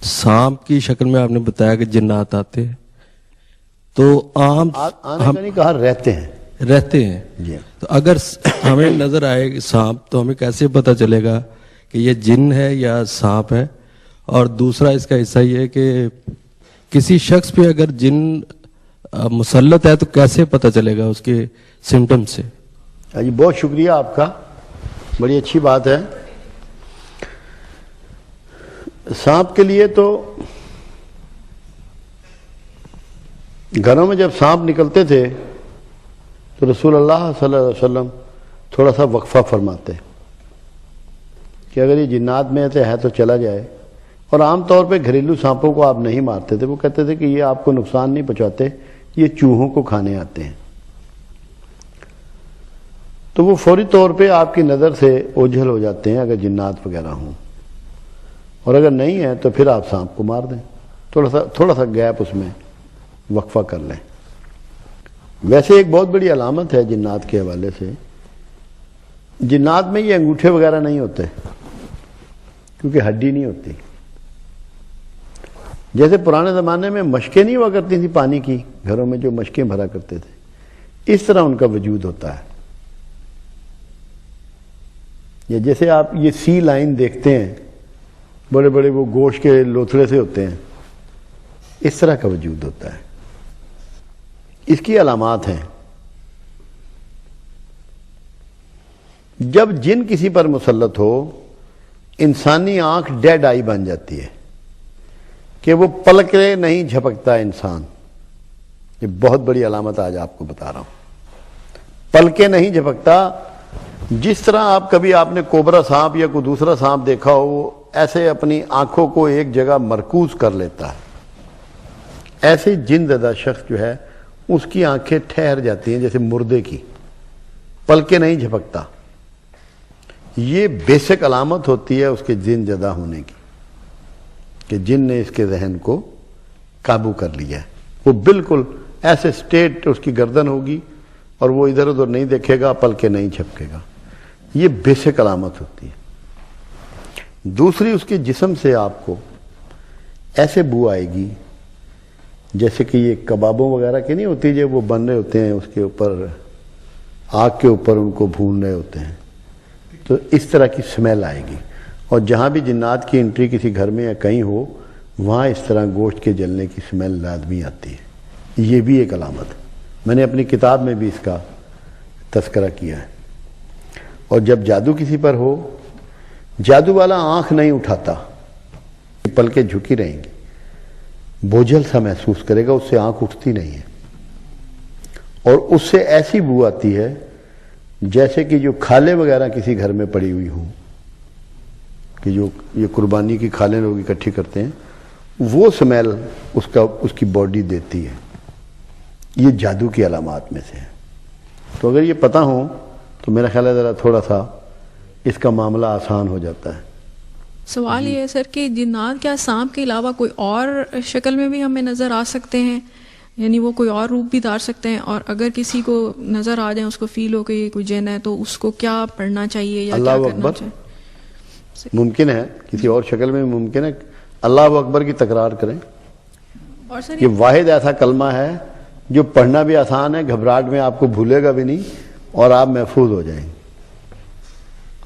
سانپ کی شکل میں آپ نے بتایا کہ جنات آتے ہیں، تو عام آنے کا نہیں کہا، رہتے ہیں جی۔ تو اگر ہمیں نظر آئے سانپ تو ہمیں کیسے پتہ چلے گا کہ یہ جن ہے یا سانپ ہے؟ اور دوسرا اس کا حصہ یہ ہے کہ کسی شخص پہ اگر جن مسلط ہے تو کیسے پتہ چلے گا اس کے سمٹم سے؟ جی بہت شکریہ آپ کا، بڑی اچھی بات ہے۔ سانپ کے لیے تو گھروں میں جب سانپ نکلتے تھے تو رسول اللہ صلی اللہ علیہ وسلم تھوڑا سا وقفہ فرماتے کہ اگر یہ جنات میں سے ہے تو چلا جائے، اور عام طور پہ گھریلو سانپوں کو آپ نہیں مارتے تھے، وہ کہتے تھے کہ یہ آپ کو نقصان نہیں پہنچاتے، یہ چوہوں کو کھانے آتے ہیں، تو وہ فوری طور پہ آپ کی نظر سے اوجھل ہو جاتے ہیں اگر جنات وغیرہ ہوں، اور اگر نہیں ہے تو پھر آپ سانپ کو مار دیں، تھوڑا سا گیپ اس میں وقفہ کر لیں۔ ویسے ایک بہت بڑی علامت ہے جنات کے حوالے سے، جنات میں یہ انگوٹھے وغیرہ نہیں ہوتے کیونکہ ہڈی نہیں ہوتی۔ جیسے پرانے زمانے میں مشکیں نہیں ہوا کرتی تھی پانی کی، گھروں میں جو مشکیں بھرا کرتے تھے، اس طرح ان کا وجود ہوتا ہے۔ یا جیسے آپ یہ سی لائن دیکھتے ہیں، بڑے بڑے وہ گوشت کے لوتھڑے سے ہوتے ہیں، اس طرح کا وجود ہوتا ہے۔ اس کی علامات ہیں۔ جب جن کسی پر مسلط ہو، انسانی آنکھ ڈیڈ آئی بن جاتی ہے کہ وہ پلکیں نہیں جھپکتا انسان۔ یہ بہت بڑی علامت آج آپ کو بتا رہا ہوں، پلکیں نہیں جھپکتا۔ جس طرح آپ نے کوبرا سانپ یا کوئی دوسرا سانپ دیکھا ہو، وہ ایسے اپنی آنکھوں کو ایک جگہ مرکوز کر لیتا ہے، ایسے جن زدہ شخص جو ہے اس کی آنکھیں ٹھہر جاتی ہیں جیسے مردے کی، پلکیں نہیں جھپکتا۔ یہ بیسک علامت ہوتی ہے اس کے جن زدہ ہونے کی، کہ جن نے اس کے ذہن کو قابو کر لیا ہے۔ وہ بالکل ایسے سٹیٹ اس کی گردن ہوگی اور وہ ادھر ادھر نہیں دیکھے گا، پلکیں نہیں جھپکے گا۔ یہ بیسک علامت ہوتی ہے۔ دوسری، اس کے جسم سے آپ کو ایسے بو آئے گی جیسے کہ یہ کبابوں وغیرہ کی نہیں ہوتی، جب وہ بن رہے ہوتے ہیں اس کے اوپر آگ کے اوپر ان کو بھون رہے ہوتے ہیں، تو اس طرح کی سمیل آئے گی۔ اور جہاں بھی جنات کی انٹری کسی گھر میں یا کہیں ہو، وہاں اس طرح گوشت کے جلنے کی سمیل لازمی آتی ہے۔ یہ بھی ایک علامت ہے، میں نے اپنی کتاب میں بھی اس کا تذکرہ کیا ہے۔ اور جب جادو کسی پر ہو، جادو والا آنکھ نہیں اٹھاتا، پلکیں جھکی رہیں گی، بوجھل سا محسوس کرے گا، اس سے آنکھ اٹھتی نہیں ہے، اور اس سے ایسی بو آتی ہے جیسے کہ جو کھالیں وغیرہ کسی گھر میں پڑی ہوئی ہوں، کہ جو یہ قربانی کی کھالیں لوگ اکٹھی کرتے ہیں، وہ سمیل اس کی باڈی دیتی ہے۔ یہ جادو کی علامات میں سے ہے۔ تو اگر یہ پتہ ہو تو میرا خیال ہے ذرا تھوڑا سا اس کا معاملہ آسان ہو جاتا ہے۔ سوال یہ ہے سر کہ جنات کیا سانپ کے علاوہ کوئی اور شکل میں بھی ہمیں نظر آ سکتے ہیں؟ یعنی وہ کوئی اور روپ بھی دھار سکتے ہیں؟ اور اگر کسی کو نظر آ جائیں، اس کو فیل ہو کہ یہ کوئی جن ہے، تو اس کو کیا پڑھنا چاہیے یا کیا کرنا چاہیے؟ ممکن ہے کسی اور شکل میں، ممکن ہے اللہ اکبر کی تکرار کریں۔ اور سر یہ واحد ایسا کلمہ ہے جو پڑھنا بھی آسان ہے، گھبراہٹ میں آپ کو بھولے گا بھی نہیں، اور آپ محفوظ ہو جائیں گے۔